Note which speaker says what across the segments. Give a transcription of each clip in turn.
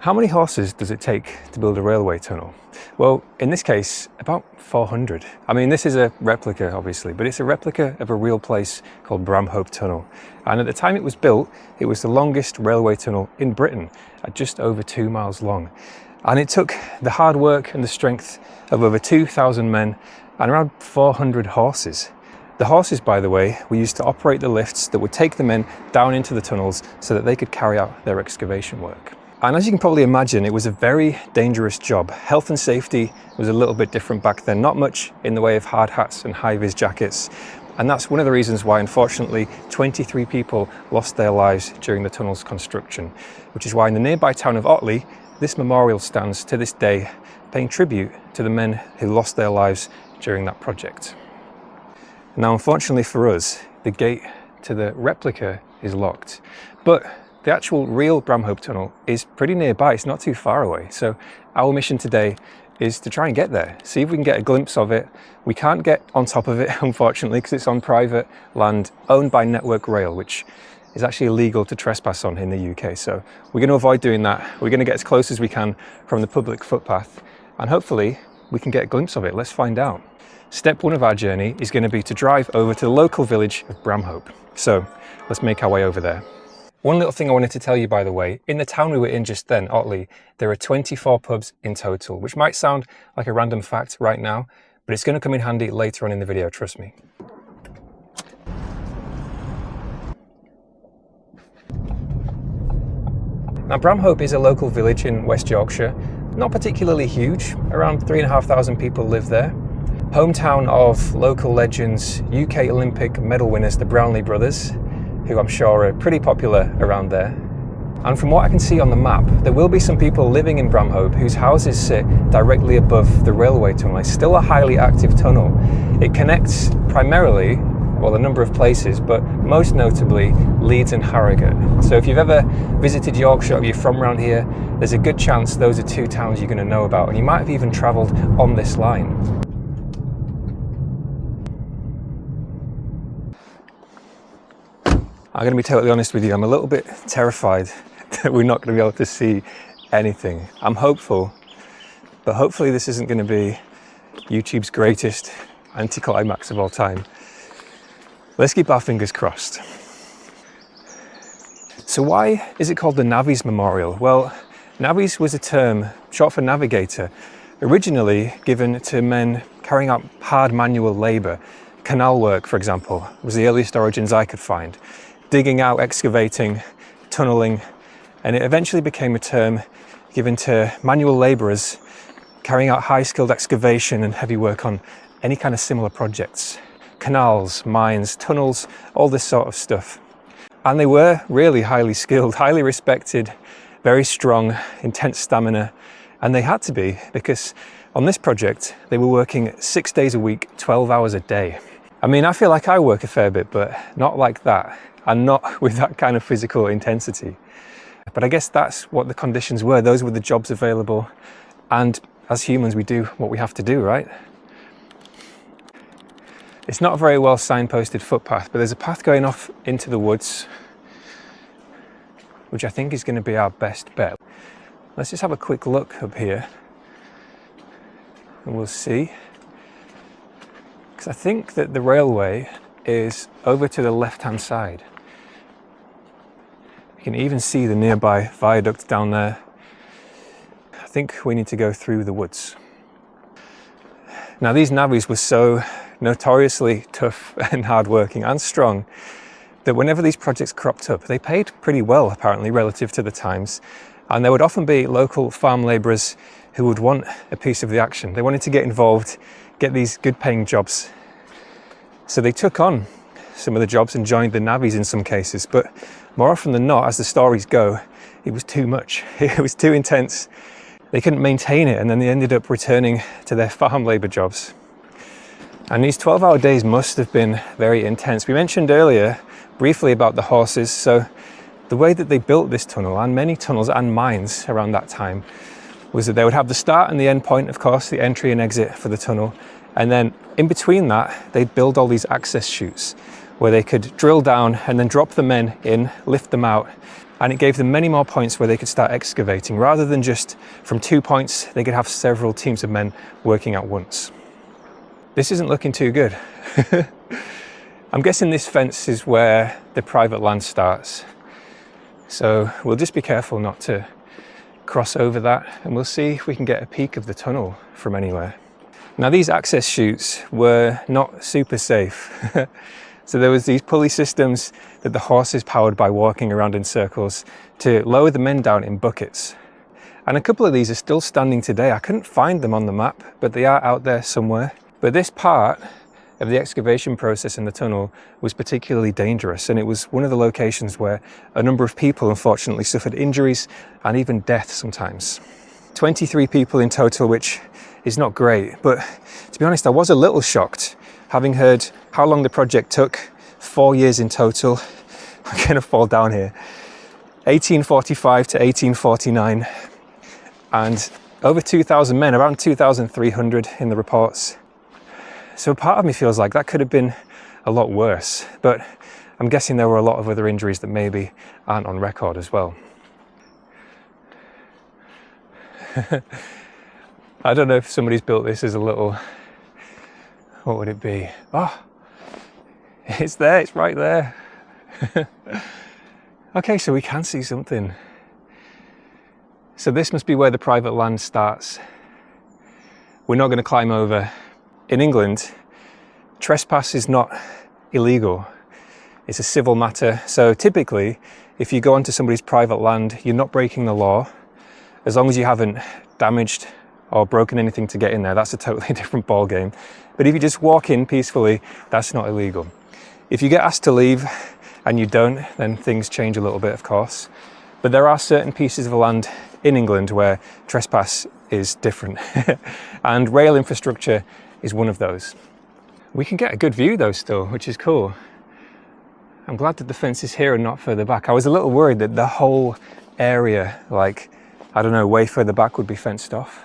Speaker 1: How many horses does it take to build a railway tunnel? Well, in this case, about 400. I mean, this is a replica, obviously, but it's a replica of a real place called Bramhope Tunnel. And at the time it was built, it was the longest railway tunnel in Britain, at just over 2 miles long. And it took the hard work and the strength of over 2,000 men and around 400 horses. The horses, by the way, were used to operate the lifts that would take the men down into the tunnels so that they could carry out their excavation work. And as you can probably imagine, it was a very dangerous job. Health and safety was a little bit different back then, not much in the way of hard hats and high-vis jackets. And that's one of the reasons why, unfortunately, 23 people lost their lives during the tunnel's construction, which is why in the nearby town of Otley, this memorial stands to this day, paying tribute to the men who lost their lives during that project. Now, unfortunately for us, the gate to the replica is locked, but the actual real Bramhope Tunnel is pretty nearby, it's not too far away. So our mission today is to try and get there, see if we can get a glimpse of it. We can't get on top of it, unfortunately, because it's on private land owned by Network Rail, which is actually illegal to trespass on in the UK. So we're going to avoid doing that. We're going to get as close as we can from the public footpath, and hopefully we can get a glimpse of it. Let's find out. Step one of our journey is going to be to drive over to the local village of Bramhope. So let's make our way over there. One little thing I wanted to tell you, by the way, in the town we were in just then, Otley, there are 24 pubs in total, which might sound like a random fact right now, but it's going to come in handy later on in the video, trust me. Now, Bramhope is a local village in West Yorkshire, not particularly huge, around 3,500 people live there. Hometown of local legends, UK Olympic medal winners, the Brownlee brothers, who I'm sure are pretty popular around there. And from what I can see on the map, there will be some people living in Bramhope whose houses sit directly above the railway tunnel. It's still a highly active tunnel. It connects primarily, well, a number of places, but most notably Leeds and Harrogate. So if you've ever visited Yorkshire, or you're from around here, there's a good chance those are two towns you're going to know about, and you might have even travelled on this line. I'm going to be totally honest with you, I'm a little bit terrified that we're not going to be able to see anything. I'm hopeful, but hopefully this isn't going to be YouTube's greatest anticlimax of all time. Let's keep our fingers crossed. So why is it called the Navvies Memorial? Well, navvies was a term short for navigator, originally given to men carrying out hard manual labour. Canal work, for example, was the earliest origins I could find. Digging out, excavating, tunnelling, and it eventually became a term given to manual labourers carrying out high-skilled excavation and heavy work on any kind of similar projects. Canals, mines, tunnels, all this sort of stuff. And they were really highly skilled, highly respected, very strong, intense stamina, and they had to be, because on this project they were working 6 days a week, 12 hours a day. I mean, I feel like I work a fair bit, but not like that, and not with that kind of physical intensity. But I guess that's what the conditions were. Those were the jobs available, and as humans we do what we have to do, right? It's not a very well signposted footpath, but there's a path going off into the woods, which I think is going to be our best bet. Let's just have a quick look up here, and we'll see. Because I think that the railway is over to the left-hand side. You can even see the nearby viaduct down there. I think we need to go through the woods. Now, these navvies were so notoriously tough and hardworking and strong that whenever these projects cropped up, they paid pretty well, apparently, relative to the times. And there would often be local farm labourers who would want a piece of the action. They wanted to get involved, get these good paying jobs. So they took on some of the jobs and joined the navvies in some cases, but more often than not, as the stories go, it was too much. It was too intense. They couldn't maintain it, and then they ended up returning to their farm labour jobs. And these 12-hour days must have been very intense. We mentioned earlier briefly about the horses, so the way that they built this tunnel, and many tunnels and mines around that time, was that they would have the start and the end point, of course, the entry and exit for the tunnel, and then in between that they'd build all these access chutes where they could drill down and then drop the men in, lift them out, And it gave them many more points where they could start excavating. Rather than just from 2 points, they could have several teams of men working at once. This isn't looking too good. I'm guessing this fence is where the private land starts. So we'll just be careful not to cross over that, and we'll see if we can get a peek of the tunnel from anywhere. Now, these access chutes were not super safe. So there was these pulley systems that the horses powered by walking around in circles to lower the men down in buckets. And a couple of these are still standing today. I couldn't find them on the map, but they are out there somewhere. But this part of the excavation process in the tunnel was particularly dangerous, and it was one of the locations where a number of people unfortunately suffered injuries and even death sometimes. 23 people in total, which is not great, but to be honest, I was a little shocked having heard how long the project took. 4 years in total. I'm gonna fall down here. 1845 to 1849, and over 2,000 men, around 2,300 in the reports. So part of me feels like that could have been a lot worse, but I'm guessing there were a lot of other injuries that maybe aren't on record as well. I don't know if somebody's built this as a little, what would it be? Oh, it's there, it's right there. Okay, so we can see something. So this must be where the private land starts. We're not going to climb over. In England, trespass is not illegal. It's a civil matter. So typically, if you go onto somebody's private land, you're not breaking the law. As long as you haven't damaged or broken anything to get in there, that's a totally different ball game. But if you just walk in peacefully, that's not illegal. If you get asked to leave and you don't, then things change a little bit, of course. But there are certain pieces of land in England where trespass is different. And rail infrastructure is one of those. We can get a good view though still, which is cool. I'm glad that the fence is here and not further back. I was a little worried that the whole area, like, I don't know, way further back would be fenced off.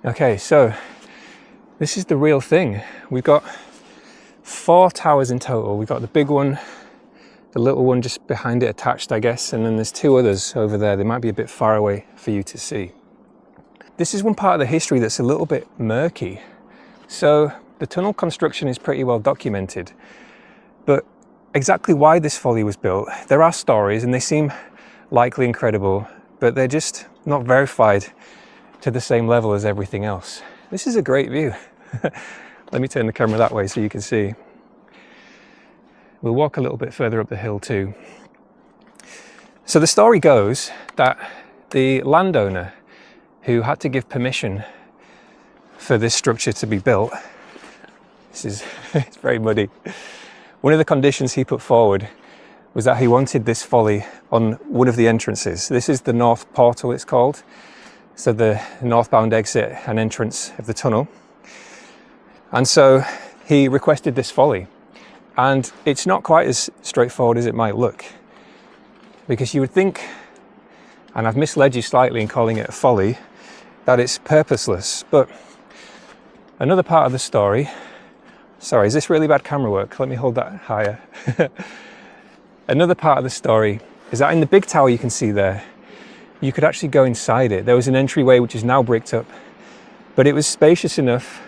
Speaker 1: Okay, so this is the real thing. We've got 4 towers in total. We've got the big one, the little one just behind it attached, I guess, and then there's 2 others over there. They might be a bit far away for you to see. This is one part of the history that's a little bit murky. So the tunnel construction is pretty well documented, but exactly why this folly was built, there are stories and they seem likely and credible, but they're just not verified to the same level as everything else. This is a great view. Let me turn the camera that way so you can see. We'll walk a little bit further up the hill too. So the story goes that the landowner who had to give permission for this structure to be built, it's very muddy. One of the conditions he put forward was that he wanted this folly on one of the entrances. This is the north portal, it's called. So the northbound exit and entrance of the tunnel. And so he requested this folly. And it's not quite as straightforward as it might look. Because you would think, and I've misled you slightly in calling it a folly, that it's purposeless. But another part of the story, sorry, is this really bad camera work? Let me hold that higher. Another part of the story is that in the big tower you can see there, you could actually go inside it. There was an entryway which is now bricked up, but it was spacious enough,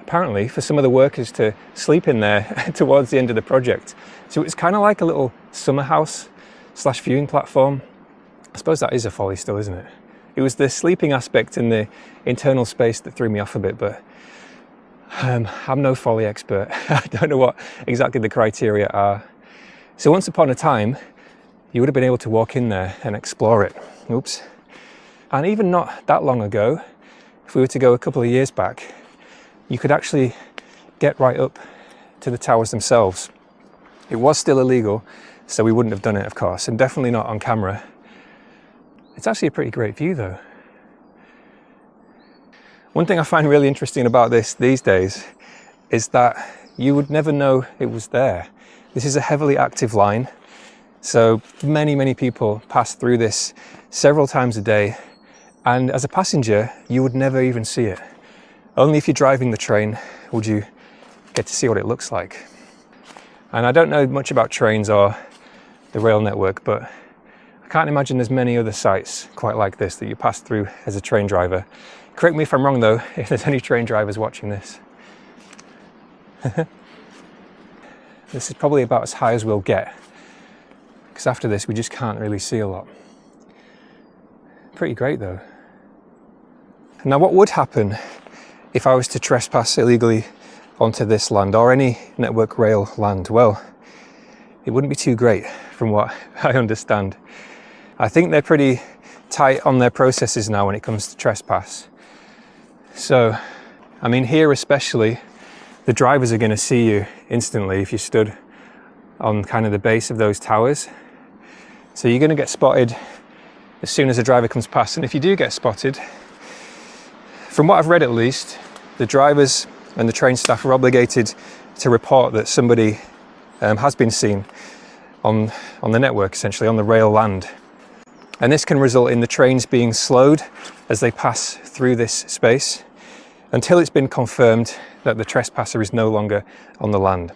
Speaker 1: apparently, for some of the workers to sleep in there towards the end of the project. So it's kind of like a little summer house / viewing platform. I suppose that is a folly still, isn't it? It was the sleeping aspect in the internal space that threw me off a bit, but I'm no folly expert. I don't know what exactly the criteria are. So once upon a time, you would have been able to walk in there and explore it. Oops. And even not that long ago, if we were to go a couple of years back, you could actually get right up to the towers themselves. It was still illegal, so we wouldn't have done it, of course, and definitely not on camera. It's actually a pretty great view though. One thing I find really interesting about this these days is that you would never know it was there. This is a heavily active line. So many people pass through this several times a day, and as a passenger you would never even see it. Only if you're driving the train would you get to see what it looks like. And I don't know much about trains or the rail network, but I can't imagine there's many other sites quite like this that you pass through as a train driver. Correct me if I'm wrong though, if there's any train drivers watching this. This is probably about as high as we'll get, because after this we just can't really see a lot. Pretty great though. Now what would happen if I was to trespass illegally onto this land or any Network Rail land? Well, it wouldn't be too great from what I understand. I think they're pretty tight on their processes now when it comes to trespass. So, I mean here especially, the drivers are going to see you instantly if you stood on kind of the base of those towers. So you're going to get spotted as soon as a driver comes past. And if you do get spotted, from what I've read at least, the drivers and the train staff are obligated to report that somebody has been seen on the network, essentially on the rail land. And this can result in the trains being slowed as they pass through this space until it's been confirmed that the trespasser is no longer on the land.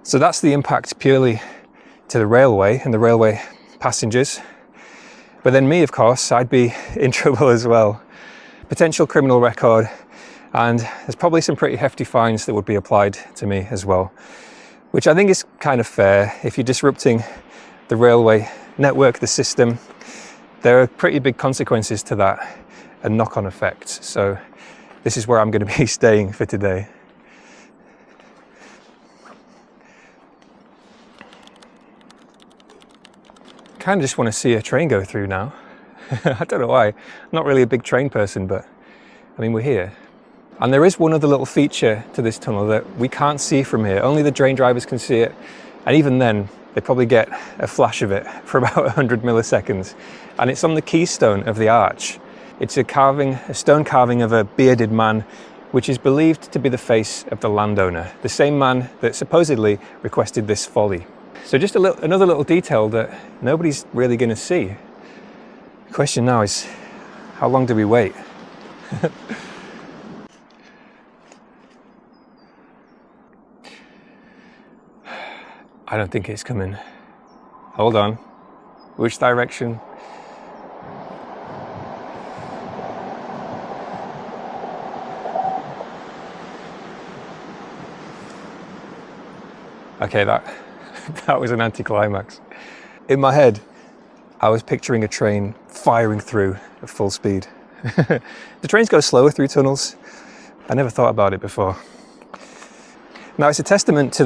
Speaker 1: So that's the impact purely to the railway and the railway passengers. But then me, of course, I'd be in trouble as well. Potential criminal record, and there's probably some pretty hefty fines that would be applied to me as well, which I think is kind of fair. If you're disrupting the railway network, the system, there are pretty big consequences to that and knock-on effects. So this is where I'm going to be staying for today. Kind of just want to see a train go through now. I don't know why. I'm not really a big train person, but I mean, we're here. And there is one other little feature to this tunnel that we can't see from here. Only the train drivers can see it. And even then, they probably get a flash of it for about 100 milliseconds. And it's on the keystone of the arch. It's a stone carving of a bearded man, which is believed to be the face of the landowner, the same man that supposedly requested this folly. So just another little detail that nobody's really going to see. The question now is, how long do we wait? I don't think it's coming. Hold on. Which direction? Okay, that was an anticlimax. In my head, I was picturing a train firing through at full speed. The trains go slower through tunnels. I never thought about it before. Now it's a testament to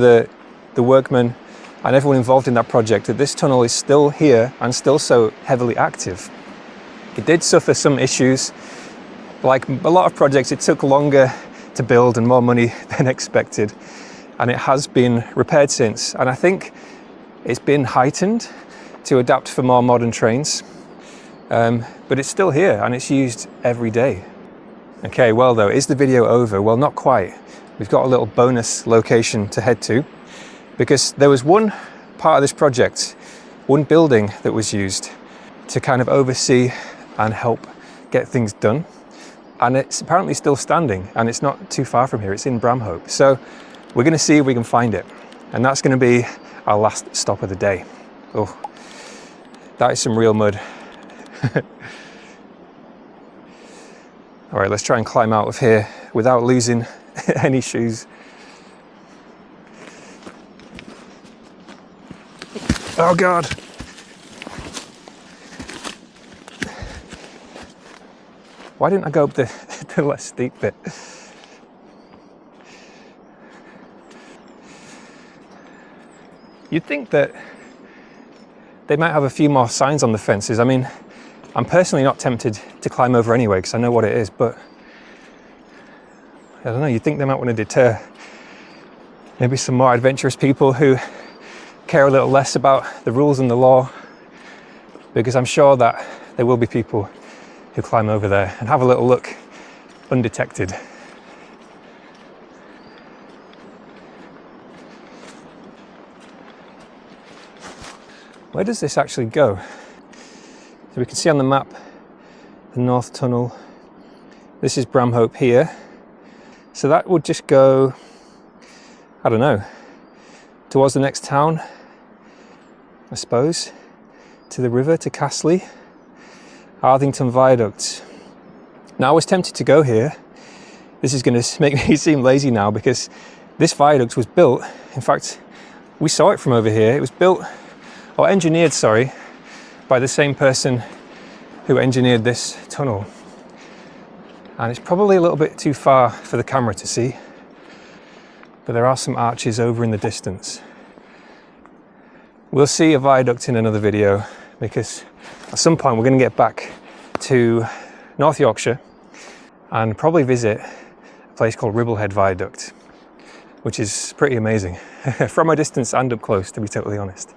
Speaker 1: the workmen and everyone involved in that project that this tunnel is still here and still so heavily active. It did suffer some issues. Like a lot of projects, it took longer to build and more money than expected. And it has been repaired since. And I think it's been heightened to adapt for more modern trains. But it's still here and it's used every day. Okay, well though, is the video over? Well, not quite. We've got a little bonus location to head to, because there was one part of this project, one building that was used to kind of oversee and help get things done. And it's apparently still standing and it's not too far from here. It's in Bramhope. So we're going to see if we can find it. And that's going to be our last stop of the day. Oh, that is some real mud. All right, let's try and climb out of here without losing any shoes. Oh God. Why didn't I go up the less steep bit? You'd think that they might have a few more signs on the fences. I mean, I'm personally not tempted to climb over anyway because I know what it is, but I don't know, you'd think they might want to deter maybe some more adventurous people who care a little less about the rules and the law, because I'm sure that there will be people who climb over there and have a little look undetected. Where does this actually go? So we can see on the map the North Tunnel. This is Bramhope here. So that would just go, I don't know, towards the next town, I suppose. to the river, to Castley. Arthington Viaduct. Now I was tempted to go here. This is going to make me seem lazy now because this viaduct was built, in fact we saw it from over here, it was built, or engineered, sorry, by the same person who engineered this tunnel. And it's probably a little bit too far for the camera to see, but there are some arches over in the distance. We'll see a viaduct in another video because at some point we're going to get back to North Yorkshire and probably visit a place called Ribblehead Viaduct, which is pretty amazing from a distance and up close, to be totally honest.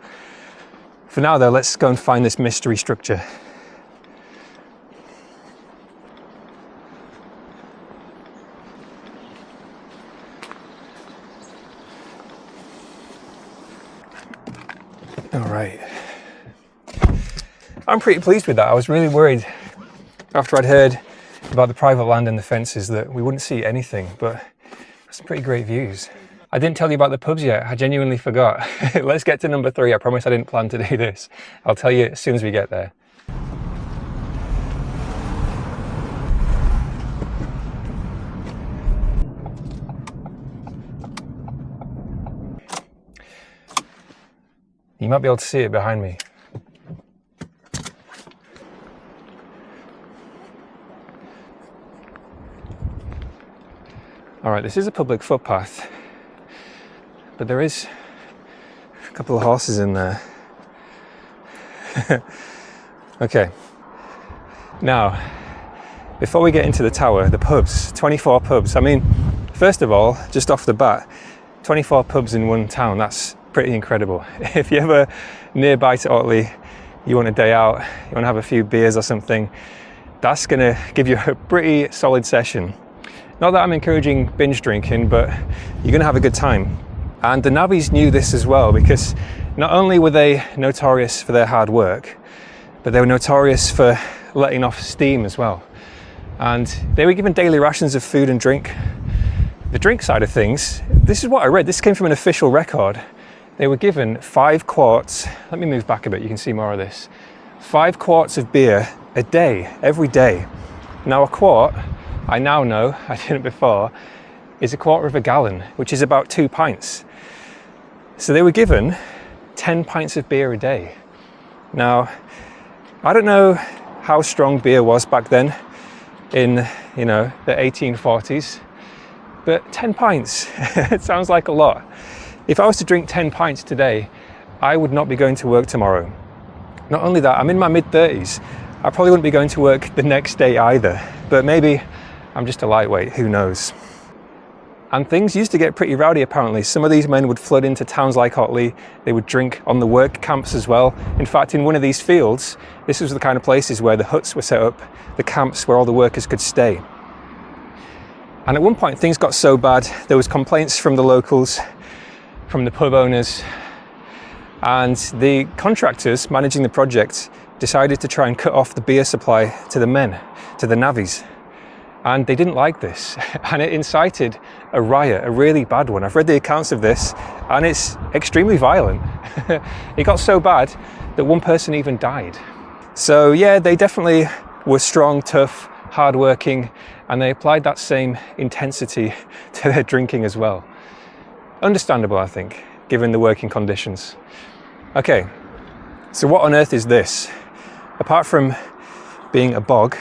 Speaker 1: For now though, let's go and find this mystery structure. All right. I'm pretty pleased with that. I was really worried after I'd heard about the private land and the fences that we wouldn't see anything, but some pretty great views. I didn't tell you about the pubs yet. I genuinely forgot. Let's get to number 3. I promise I didn't plan to do this. I'll tell you as soon as we get there. You might be able to see it behind me. All right, this is a public footpath, but there is a couple of horses in there. Okay, now, before we get into the tower, the pubs, 24 pubs. I mean, first of all, just off the bat, 24 pubs in one town, that's pretty incredible. If you're ever nearby to Otley, you want a day out, you want to have a few beers or something, that's gonna give you a pretty solid session. Not that I'm encouraging binge drinking, but you're gonna have a good time. And the navvies knew this as well, because not only were they notorious for their hard work, but they were notorious for letting off steam as well. And they were given daily rations of food and drink. The drink side of things, this is what I read, this came from an official record. They were given 5 quarts, let me move back a bit, you can see more of this. 5 quarts of beer a day, every day. Now a quart, I now know, I didn't before, is a quarter of a gallon, which is about 2 pints. So they were given 10 pints of beer a day. Now, I don't know how strong beer was back then in, you know, the 1840s, but 10 pints, it sounds like a lot. If I was to drink 10 pints today, I would not be going to work tomorrow. Not only that, I'm in my mid-30s. I probably wouldn't be going to work the next day either, but maybe I'm just a lightweight, who knows. And things used to get pretty rowdy apparently. Some of these men would flood into towns like Otley. They would drink on the work camps as well. In fact, in one of these fields, this was the kind of places where the huts were set up, the camps where all the workers could stay. And at one point things got so bad, there was complaints from the locals, from the pub owners, and the contractors managing the project decided to try and cut off the beer supply to the men, to the navvies. And they didn't like this, and it incited a riot, a really bad one. I've read the accounts of this, and it's extremely violent. It got so bad that one person even died. So yeah, they definitely were strong, tough, hardworking, and they applied that same intensity to their drinking as well. Understandable, I think, given the working conditions. Okay, so what on earth is this? Apart from being a bog,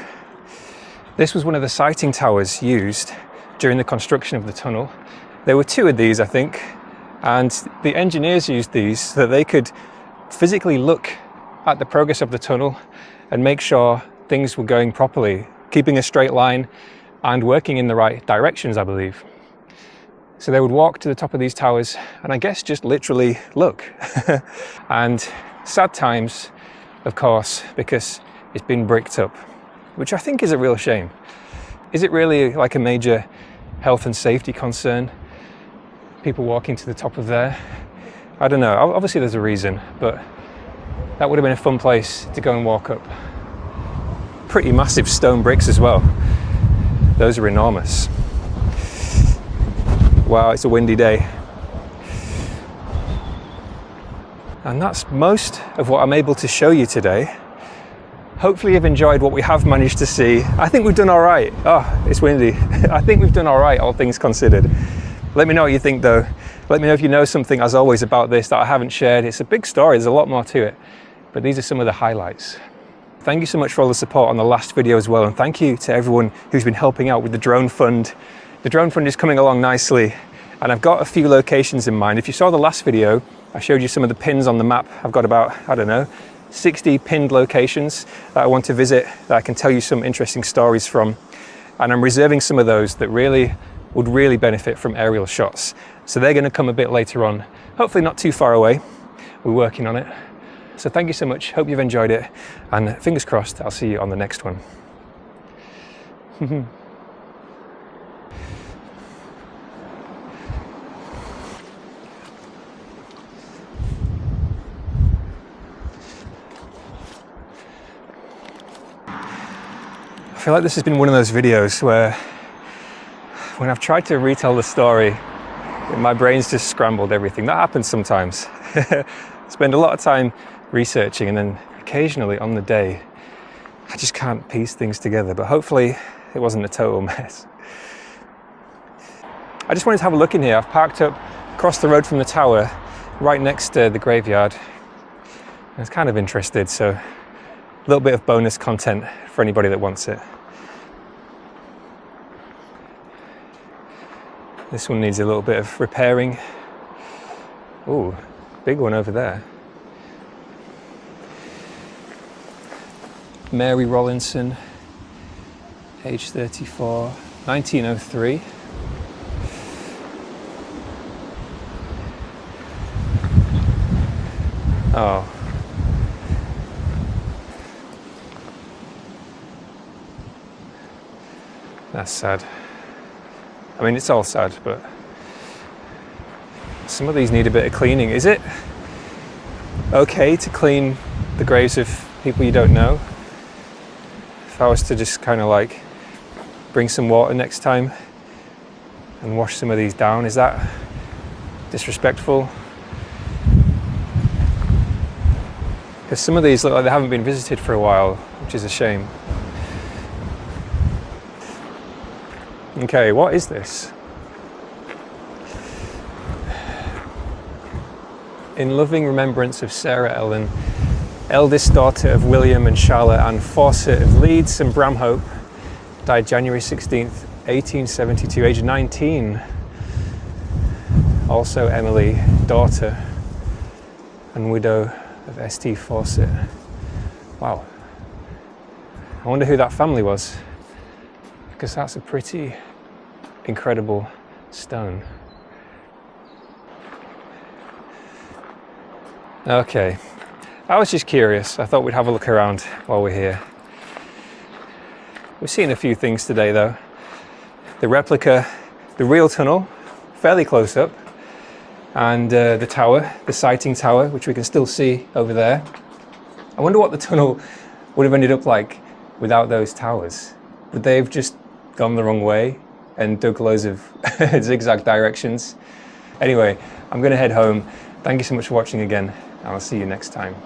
Speaker 1: this was one of the sighting towers used during the construction of the tunnel. There were 2 of these, I think, and the engineers used these so that they could physically look at the progress of the tunnel and make sure things were going properly, keeping a straight line and working in the right directions, I believe. So they would walk to the top of these towers and I guess just literally look. And sad times, of course, because it's been bricked up, which I think is a real shame. Is it really like a major health and safety concern? People walking to the top of there? I don't know, obviously there's a reason, but that would have been a fun place to go and walk up. Pretty massive stone bricks as well. Those are enormous. Wow, it's a windy day. And that's most of what I'm able to show you today. Hopefully you've enjoyed what we have managed to see. I think we've done all right. Oh, it's windy. I think we've done all right, all things considered. Let me know what you think though. Let me know if you know something, as always, about this that I haven't shared. It's a big story, there's a lot more to it, but these are some of the highlights. Thank you so much for all the support on the last video as well, and thank you to everyone who's been helping out with the drone fund. The drone fund is coming along nicely, and I've got a few locations in mind. If you saw the last video, I showed you some of the pins on the map. I've got about, I don't know, 60 pinned locations that I want to visit, that I can tell you some interesting stories from. And I'm reserving some of those that would really benefit from aerial shots. So they're going to come a bit later on, hopefully not too far away. We're working on it. So thank you so much, hope you've enjoyed it, and fingers crossed I'll see you on the next one. I feel like this has been one of those videos where when I've tried to retell the story, my brain's just scrambled everything. That happens sometimes. Spend a lot of time researching, and then occasionally on the day I just can't piece things together, but hopefully it wasn't a total mess. I just wanted to have a look in here. I've parked up across the road from the tower, right next to the graveyard. I was kind of interested, so a little bit of bonus content for anybody that wants it. This one needs a little bit of repairing. Ooh, big one over there. Mary Rollinson, age 34, 1903. Oh. That's sad. I mean, it's all sad, but some of these need a bit of cleaning. Is it okay to clean the graves of people you don't know? If I was to just kind of like bring some water next time and wash some of these down, is that disrespectful? Because some of these look like they haven't been visited for a while, which is a shame. Okay, what is this? In loving remembrance of Sarah Ellen, eldest daughter of William and Charlotte Ann Fawcett of Leeds and Bramhope, died January 16th, 1872, age 19. Also Emily, daughter and widow of S.T. Fawcett. Wow. I wonder who that family was, because that's a pretty incredible stone. Okay, I was just curious. I thought we'd have a look around while we're here. We've seen a few things today though. The replica, the real tunnel, fairly close up, and the tower, the sighting tower, which we can still see over there. I wonder what the tunnel would have ended up like without those towers. Would they have just gone the wrong way and dug loads of zigzag directions? Anyway, I'm gonna head home. Thank you so much for watching again, and I'll see you next time.